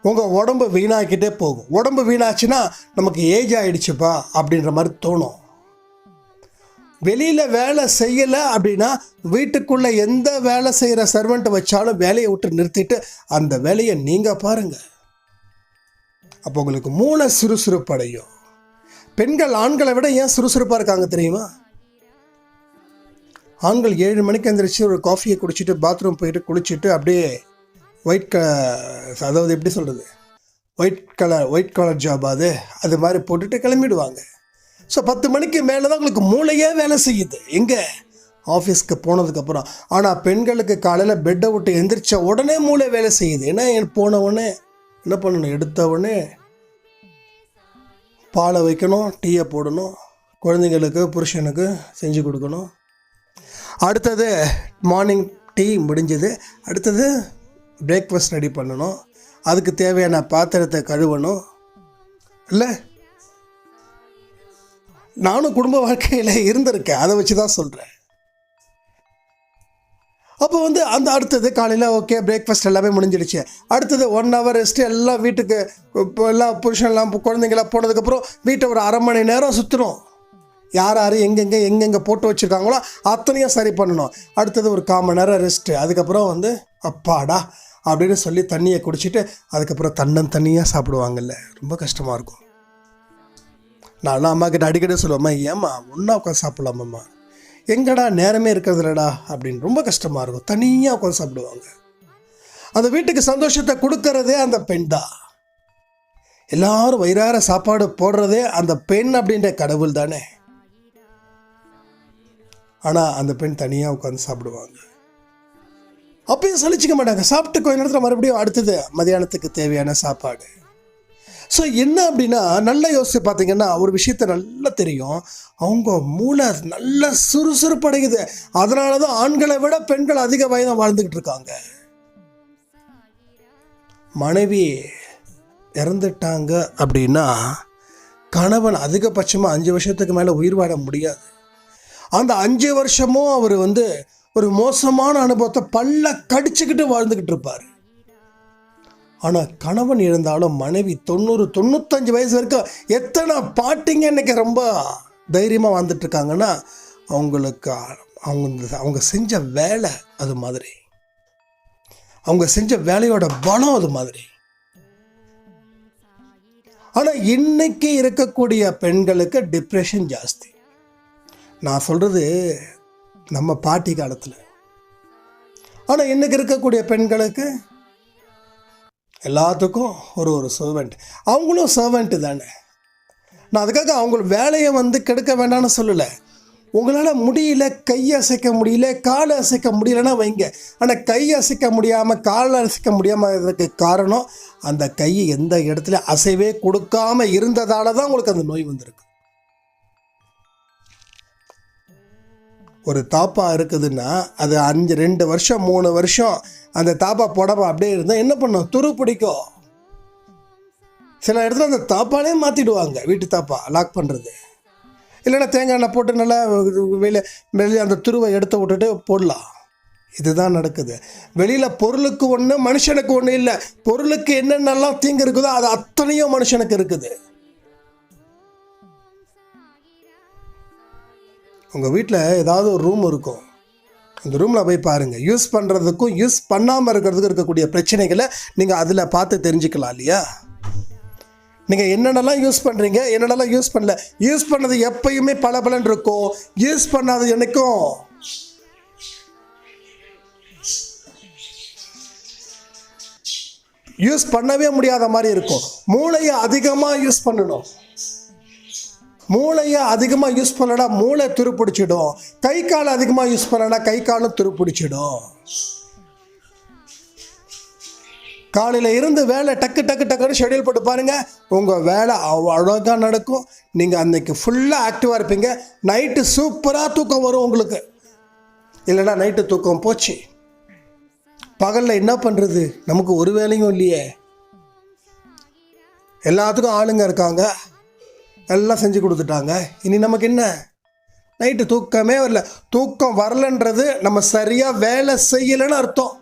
உங்கள் உடம்பு வீணாக்கிட்டே போகும். உடம்பு வீணாச்சுன்னா நமக்கு ஏஜ் ஆகிடுச்சுப்பா அப்படின்ற மாதிரி தோணும். வெளியில் வேலை செய்யலை அப்படின்னா வீட்டுக்குள்ளே எந்த வேலை செய்கிற சர்வெண்ட்டை வச்சாலும் வேலையை விட்டு நிறுத்திட்டு அந்த வேலையை நீங்கள் பாருங்கள். அப்போ உங்களுக்கு மூளை சுறுசுறுப்படையும். பெண்கள் ஆண்களை விட ஏன் சுறுசுறுப்பாக இருக்காங்க தெரியுமா? ஆண்கள் 7 மணிக்கு எழுந்திரிச்சு ஒரு காஃபியை குடிச்சிட்டு பாத்ரூம் போயிட்டு குளிச்சுட்டு அப்படியே அதாவது எப்படி சொல்கிறது, ஒயிட் கலர் ஜாப் அது மாதிரி போட்டுட்டு கிளம்பிடுவாங்க. ஸோ 10 மணிக்கு மேலே தான் உங்களுக்கு மூளையே வேலை செய்யுது, எங்கே ஆஃபீஸ்க்கு போனதுக்கப்புறம். ஆனால் பெண்களுக்கு காலையில் பெட்டை விட்டு எந்திரிச்ச உடனே மூளை வேலை செய்யுது. ஏன்னா போனவுடனே என்ன பண்ணணும், எடுத்தவுடனே பாலை வைக்கணும், டீயை போடணும், குழந்தைங்களுக்கு புருஷனுக்கு செஞ்சு கொடுக்கணும். அடுத்தது மார்னிங் டீ முடிஞ்சது, அடுத்தது பிரேக்ஃபாஸ்ட் ரெடி பண்ணணும், அதுக்கு தேவையான பாத்திரத்தை கழுவணும். இல்லை, நானும் குடும்ப வாழ்க்கையில் இருந்திருக்கேன், அதை வச்சு தான் சொல்கிறேன். அப்போ வந்து அந்த அடுத்தது காலையில் ஓகே பிரேக்ஃபாஸ்ட் எல்லாமே முடிஞ்சிடுச்சு. அடுத்தது 1 hour ரெஸ்ட்டு, எல்லாம் வீட்டுக்கு இப்போ எல்லாம் புருஷன்லாம் குழந்தைங்களாம் போனதுக்கப்புறம் வீட்டை ஒரு அரை மணி நேரம் சுற்றணும். யார் எங்கெங்கே போட்டு வச்சுருக்காங்களோ அத்தனையும் சரி பண்ணணும். அடுத்தது ஒரு 1/4 மணி நேரம் ரெஸ்ட்டு. அதுக்கப்புறம் வந்து அப்பாடா அப்படின்னு சொல்லி தண்ணியை குடிச்சிட்டு அதுக்கப்புறம் தண்ணியாக சாப்பிடுவாங்கல்ல, ரொம்ப கஷ்டமாக இருக்கும். நான்லாம் அம்மா கிட்ட அடிக்கடி சொல்லுவேம்மா, ஏம்மா ஒன்றா உட்காந்து சாப்பிட்லாமம்மா, எங்கடா நேரமே இருக்கிறதுலடா அப்படின்னு ரொம்ப கஷ்டமாக இருக்கும். தனியாக உட்காந்து சாப்பிடுவாங்க. அந்த வீட்டுக்கு சந்தோஷத்தை கொடுக்கறதே அந்த பெண் தான். எல்லாரும் வயிறார சாப்பாடு போடுறதே அந்த பெண் அப்படின்ற கடவுள் தானே. ஆனால் அந்த பெண் தனியாக உட்காந்து சாப்பிடுவாங்க. அப்பயும் சலிச்சிக்க மாட்டாங்க. சாப்பிட்டு கொஞ்ச நேரத்தில் மறுபடியும் அடுத்தது மதியானத்துக்கு தேவையான சாப்பாடு. ஸோ என்ன அப்படின்னா, நல்லா யோசிச்சு பார்த்தீங்கன்னா ஒரு விஷயத்த நல்லா தெரியும். அவங்க மூளை நல்ல சுறுசுறுப்படையுது. அதனால தான் ஆண்களை விட பெண்கள் அதிக வயதாக வாழ்ந்துக்கிட்டு இருக்காங்க. மனைவி இறந்துட்டாங்க அப்படின்னா கணவன் அதிகபட்சமாக 5 வருஷத்துக்கு மேலே உயிர் வாழ முடியாது. அந்த 5 வருஷமும் அவர் ஒரு மோசமான அனுபவத்தை பல்ல கடிச்சுக்கிட்டு வாழ்ந்துக்கிட்டு இருப்பார். ஆனால் கணவன் இருந்தாலும் மனைவி 90-95 வயசு வரைக்கும் எத்தனை பாட்டிங்க இன்னைக்கு ரொம்ப தைரியமாக வாழ்ந்துட்டு இருக்காங்கன்னா அவங்களுக்கு அவங்க செஞ்ச வேலை அது மாதிரி, அவங்க செஞ்ச வேலையோட பலம் அது மாதிரி. ஆனால் இன்னைக்கு இருக்கக்கூடிய பெண்களுக்கு டிப்ரெஷன் ஜாஸ்தி. நான் சொல்கிறது நம்ம பாட்டி காலத்தில். ஆனால் இன்னைக்கு இருக்கக்கூடிய பெண்களுக்கு எல்லாத்துக்கும் ஒரு சர்வெண்ட். அவங்களும் சர்வெண்ட்டு தானே. நான் அதுக்காக அவங்க வேலையை கெடுக்க வேண்டாம்னு சொல்லலை. உங்களால் முடியல, கையை அசைக்க முடியல, காலை அசைக்க முடியலன்னா வைங்க. ஆனால் கை அசைக்க முடியாமல் காலை அசைக்க முடியாமல் இதுக்கு காரணம் அந்த கை எந்த இடத்துல அசைவே கொடுக்காம இருந்ததால தான் உங்களுக்கு அந்த நோய் வந்திருக்கு. ஒரு தாப்பா இருக்குதுன்னா அது 2 வருஷம் 3 வருஷம் அந்த தாப்பா போடாமல் அப்படியே இருந்தால் என்ன பண்ணும்? துரு பிடிக்கும். சில இடத்துல அந்த தாப்பாலே மாற்றிடுவாங்க. வீட்டு தாப்பா லாக் பண்ணுறது, இல்லைன்னா தேங்காய் எண்ணெய் போட்டு நல்லா வெளியே அந்த துருவை எடுத்து விட்டுட்டு போடலாம். இதுதான் நடக்குது. வெளியில் பொருளுக்கு ஒன்று, மனுஷனுக்கு ஒன்று இல்லை. பொருளுக்கு என்னென்னலாம் தீங்கு இருக்குதோ அது அத்தனையும் மனுஷனுக்கு இருக்குது. உங்கள் வீட்டில் ஏதாவது ஒரு ரூம் இருக்கும். அந்த ரூமில் போய் பாருங்கள். யூஸ் பண்ணுறதுக்கும் யூஸ் பண்ணாமல் இருக்கிறதுக்கும் இருக்கக்கூடிய பிரச்சனைகளை நீங்கள் அதில் பார்த்து தெரிஞ்சுக்கலாம் இல்லையா? நீங்கள் என்னென்னலாம் யூஸ் பண்ணுறீங்க, என்னென்னலாம் யூஸ் பண்ணல. யூஸ் பண்ணது எப்பயுமே பலபலன் இருக்கும். யூஸ் பண்ணாது என்னைக்கும் யூஸ் பண்ணவே முடியாத மாதிரி இருக்கும். மூளையை அதிகமாக யூஸ் பண்ணணும். மூளையை அதிகமாக யூஸ் பண்ணலன்னா மூளை துருப்பிடிச்சிடும். கை கால் அதிகமாக யூஸ் பண்ணலன்னா கை காலும் துருப்பிடிச்சிடும். காலையில் இருந்து வேலை டக்குன்னு ஷெடியூல் போட்டு பாருங்கள். உங்கள் வேலை அழகாக நடக்கும். நீங்கள் அன்றைக்கி ஃபுல்லாக ஆக்டிவாக இருப்பீங்க. நைட்டு சூப்பராக தூக்கம் வரும் உங்களுக்கு. இல்லைன்னா நைட்டு தூக்கம் போச்சு. பகலில் என்ன பண்ணுறது? நமக்கு ஒரு வேலையும் இல்லையே. எல்லாத்துக்கும் ஆளுங்க இருக்காங்க, எல்லாம் செஞ்சு கொடுத்துட்டாங்க. இனி நமக்கு என்ன? நைட்டு தூக்கமே வரல. தூக்கம் வரலன்றது நம்ம சரியாக வேலை செய்யலைன்னு அர்த்தம்.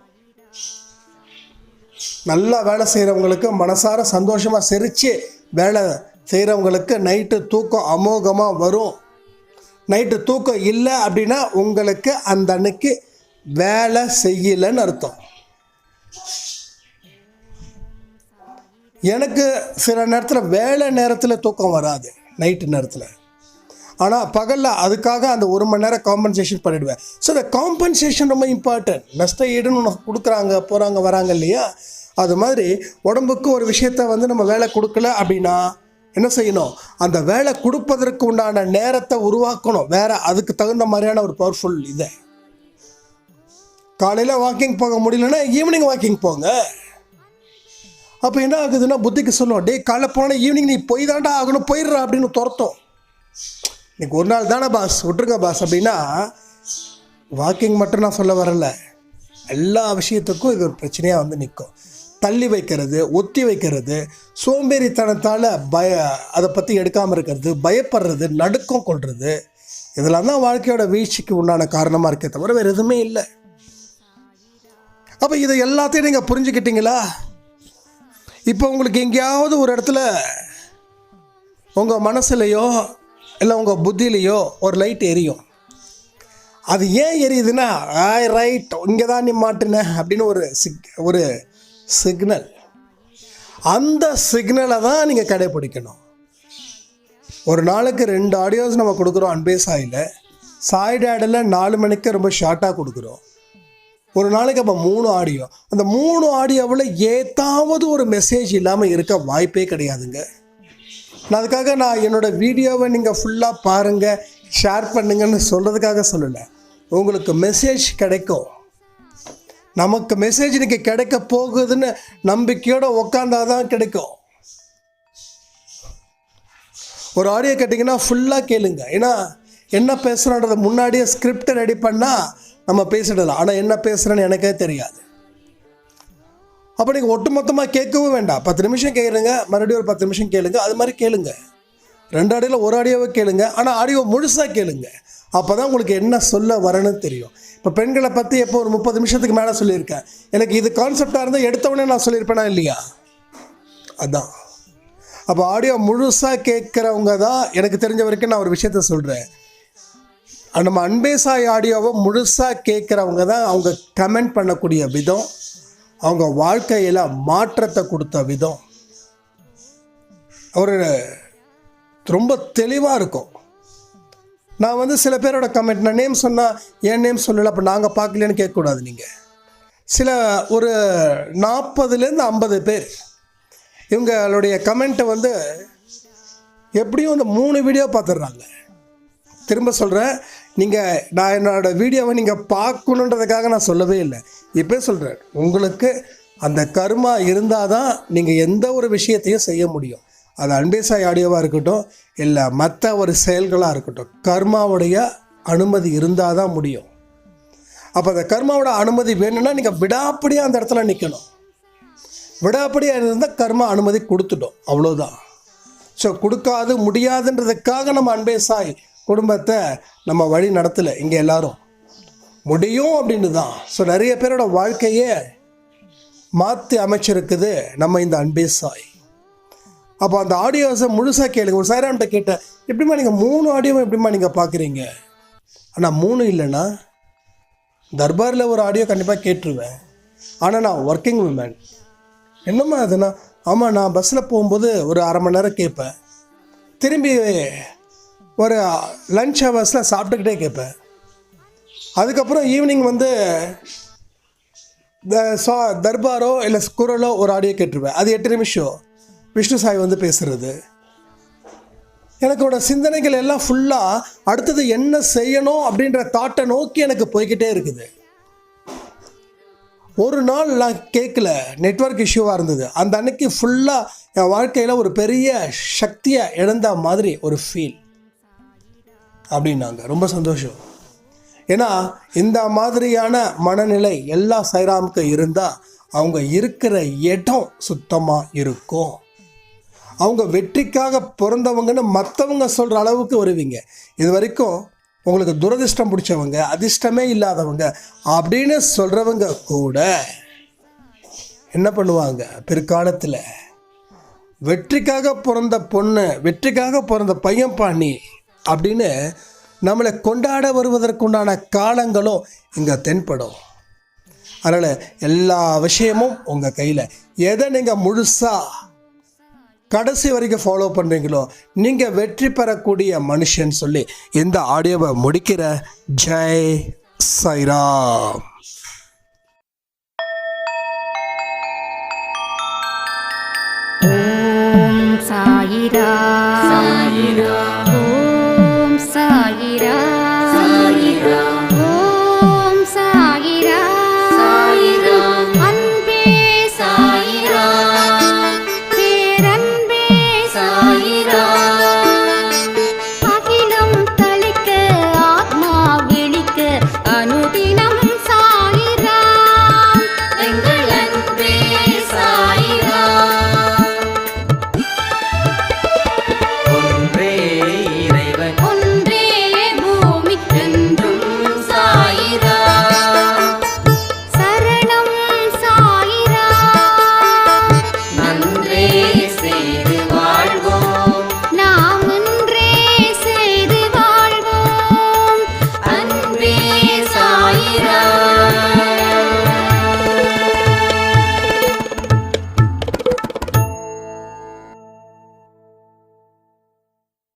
நல்லா வேலை செய்கிறவங்களுக்கு, மனசார சந்தோஷமாக சிரித்து வேலை செய்கிறவங்களுக்கு நைட்டு தூக்கம் அமோகமாக வரும். நைட்டு தூக்கம் இல்லை அப்படின்னா உங்களுக்கு அந்த அன்னைக்கு வேலை செய்யலைன்னு அர்த்தம். எனக்கு சில நேரத்தில் வேலை நேரத்தில் தூக்கம் வராது, நைட்டு நேரத்தில். ஆனால் பகலில் அதுக்காக அந்த 1 மணி நேரம் காம்பன்சேஷன் பண்ணிவிடுவேன். ஸோ இந்த காம்பன்சேஷன் ரொம்ப இம்பார்ட்டன்ட். நஷ்ட ஈடுன்னு ஒன்று கொடுக்குறாங்க, போகிறாங்க வராங்க இல்லையா? அது மாதிரி உடம்புக்கு ஒரு விஷயத்த நம்ம வேலை கொடுக்கல அப்படின்னா என்ன செய்யணும்? அந்த வேலை கொடுப்பதற்கு உண்டான நேரத்தை உருவாக்கணும். வேறு அதுக்கு தகுந்த மாதிரியான ஒரு பவர்ஃபுல் இதை. காலையில் வாக்கிங் போக முடியலன்னா ஈவினிங் வாக்கிங் போங்க. அப்போ என்ன ஆகுதுன்னா புத்திக்கு சொல்லுவோம், டே காலைல போனால் ஈவினிங் நீ போய் தாண்டா ஆகணும், போயிடுறா அப்படின்னு துரத்தும். இன்னைக்கு ஒரு நாள் தானே பாஸ், விட்டுருங்க பாஸ் அப்படின்னா. வாக்கிங் மட்டும் நான் சொல்ல வரல, எல்லா விஷயத்துக்கும் இது ஒரு பிரச்சனையாக நிற்கும். தள்ளி வைக்கிறது, ஒத்தி வைக்கிறது, சோம்பேறித்தனத்தால் அதை பற்றி எடுக்காமல் இருக்கிறது, பயப்படுறது, நடுக்கம் கொள்வது, இதெல்லாம் தான் வாழ்க்கையோட வீழ்ச்சிக்கு உண்டான காரணமாக இருக்கே தவிர வேறு எதுவுமே இல்லை. அப்போ இதை எல்லாத்தையும் நீங்கள் புரிஞ்சுக்கிட்டீங்களா? இப்போ உங்களுக்கு எங்கேயாவது ஒரு இடத்துல உங்கள் மனசுலையோ இல்லை உங்கள் புத்தியிலையோ ஒரு லைட் எரியும். அது ஏன் எரியுதுன்னா, ரைட் இங்கே தான் நீ மாட்டின அப்படின்னு ஒரு சிக்னல். அந்த சிக்னலை தான் நீங்கள் கடைப்பிடிக்கணும். ஒரு நாளுக்கு 2 ஆடியோஸ் நம்ம கொடுக்குறோம் அன்பே சாயில். சாய் டேடில் 4 மணிக்கு ரொம்ப ஷார்ட்டாக கொடுக்குறோம். ஒரு நாளைக்கு அப்போ 3 ஆடியோ. அந்த 3 ஆடியோவில் ஏதாவது ஒரு மெசேஜ் இல்லாமல் இருக்க வாய்ப்பே கிடையாதுங்க. அதுக்காக நான் என்னோடய வீடியோவை நீங்கள் ஃபுல்லாக பாருங்கள், ஷேர் பண்ணுங்கன்னு சொல்கிறதுக்காக சொல்லலை. உங்களுக்கு மெசேஜ் கிடைக்கும். நமக்கு மெசேஜ் இன்றைக்கி கிடைக்க போகுதுன்னு நம்பிக்கையோடு உக்காந்தாதான் கிடைக்கும். ஒரு ஆடியோ கேட்டிங்கன்னா ஃபுல்லாக கேளுங்க. ஏன்னா என்ன பேசுகிறோன்றதை முன்னாடியே ஸ்கிரிப்டை ரெடி பண்ணால் நம்ம பேசிடலாம். ஆனால் என்ன பேசுகிறேன்னு எனக்கே தெரியாது. அப்போ நீங்கள் ஒட்டுமொத்தமாக கேட்கவும் வேண்டாம். 10 நிமிஷம் கேட்குறீங்க, மறுபடியும் ஒரு 10 நிமிஷம் கேளுங்க. அது மாதிரி கேளுங்க. 2 ஆடியோவில் ஒரு ஆடியோவை கேளுங்க, ஆனால் ஆடியோ முழுசாக கேளுங்க. அப்போ தான் உங்களுக்கு என்ன சொல்ல வரணும்னு தெரியும். இப்போ பெண்களை பற்றி எப்போ ஒரு 30 நிமிஷத்துக்கு மேலே சொல்லியிருக்கேன். எனக்கு இது கான்செப்டாக இருந்தால் எடுத்தவொடனே நான் சொல்லியிருப்பேனா இல்லையா? அதான். அப்போ ஆடியோ முழுசாக கேட்குறவங்க தான், எனக்கு தெரிஞ்ச வரைக்கும் நான் ஒரு விஷயத்த சொல்கிறேன், நம்ம அன்பே சாய் ஆடியோவை முழுசாக கேட்குறவங்க தான் அவங்க கமெண்ட் பண்ணக்கூடிய விதம், அவங்க வாழ்க்கையில் மாற்றத்தை கொடுத்த விதம் ஒரு ரொம்ப தெளிவாக இருக்கும். நான் சில பேரோட கமெண்ட், நான் நேம் சொன்னால் என் நேம் சொல்லலை, அப்போ நாங்கள் பார்க்கலன்னு கேட்கக்கூடாது. நீங்கள் சில ஒரு 40லேருந்து 50 பேர் இவங்களுடைய கமெண்ட்டை எப்படியும் 3 வீடியோ பார்த்துடுறாங்க. திரும்ப சொல்கிறேன், நான் என்னோடய வீடியோவை நீங்கள் பார்க்கணுன்றதுக்காக நான் சொல்லவே இல்லை. இப்போ சொல்கிறேன், உங்களுக்கு அந்த கர்மா இருந்தால் தான் நீங்கள் எந்த ஒரு விஷயத்தையும் செய்ய முடியும். அது அன்பே சாய் ஆடியோவாக இருக்கட்டும், இல்லை மற்ற ஒரு செயல்களாக இருக்கட்டும், கர்மாவுடைய அனுமதி இருந்தால் தான் முடியும். அப்போ அந்த கர்மாவோட அனுமதி வேணும்னா நீங்கள் விடாப்படியாக அந்த இடத்துல நிற்கணும். விடாப்படியாக இருந்தால் கர்மா அனுமதி கொடுத்துட்டோம், அவ்வளோதான். ஸோ கொடுக்காது முடியாதுன்றதுக்காக நம்ம அன்பே சாய் குடும்பத்தை நம்ம வழி நடத்தலை. இங்கே எல்லாரும் முடியும் அப்படின்னு தான். ஸோ நிறைய பேரோட வாழ்க்கையே மாற்றி அமைச்சிருக்குது நம்ம இந்த அன்பே சாய். அப்போ அந்த ஆடியோஸை முழுசாக கேளுங்க. ஒரு சாய்ராம்கிட்ட கேட்டேன், எப்படிமா நீங்கள் 3 ஆடியோவும் எப்படிமா நீங்கள் பார்க்குறீங்க? ஆனால் 3 இல்லைன்னா தர்பாரில் ஒரு ஆடியோ கண்டிப்பாக கேட்டுருவேன். ஆனால் நான் ஒர்க்கிங் உமன். என்னம்மா அதுனா? ஆமாம், நான் பஸ்ஸில் போகும்போது ஒரு அரை மணி நேரம் கேட்பேன், திரும்பி ஒரு லன்ச் ஹவர்ஸில் சாப்பிட்டுக்கிட்டே கேட்பேன். அதுக்கப்புறம் ஈவினிங் தர்பாரோ இல்லை குரலோ ஒரு ஆடியோ கேட்டுருவேன். அது 8 நிமிஷம் விஷ்ணு சாய் பேசுகிறது. எனக்கோட சிந்தனைகள் எல்லாம் ஃபுல்லாக அடுத்தது என்ன செய்யணும் அப்படின்ற தாட்டை நோக்கி எனக்கு போய்கிட்டே இருக்குது. ஒரு நாள் நான் கேட்கல, நெட்வொர்க் இஷ்யூவாக இருந்தது. அந்த அன்னைக்கு ஃபுல்லாக என் வாழ்க்கையில் ஒரு பெரிய சக்தியை இழந்த மாதிரி ஒரு ஃபீல் அப்படின்னாங்க. ரொம்ப சந்தோஷம். ஏன்னா இந்த மாதிரியான மனநிலை எல்லா சாய்ராமுக்கு இருந்தால் அவங்க இருக்கிற இடம் சுத்தமாக இருக்கும். அவங்க வெற்றிக்காக பிறந்தவங்கன்னு மற்றவங்க சொல்கிற அளவுக்கு வருவீங்க. இது வரைக்கும் உங்களுக்கு துரதிர்ஷ்டம் பிடிச்சவங்க, அதிர்ஷ்டமே இல்லாதவங்க அப்படின்னு சொல்கிறவங்க கூட என்ன பண்ணுவாங்க, பிற்காலத்தில் வெற்றிக்காக பிறந்த பொண்ணு, வெற்றிக்காக பிறந்த பையன் பாணி அப்படின்னு நம்மளை கொண்டாட வருவதற்குண்டான காலங்களும் இங்கே தென்படும். அதனால் எல்லா விஷயமும் உங்கள் கையில். எதை நீங்கள் முழுசாக கடைசி வரைக்கும் ஃபாலோ பண்ணுறீங்களோ நீங்கள் வெற்றி பெறக்கூடிய மனுஷன் சொல்லி இந்த ஆடியோவை முடிக்கிற. ஜெய் சாய்ராம். ஓம் சாயிராம். சாயிராம்.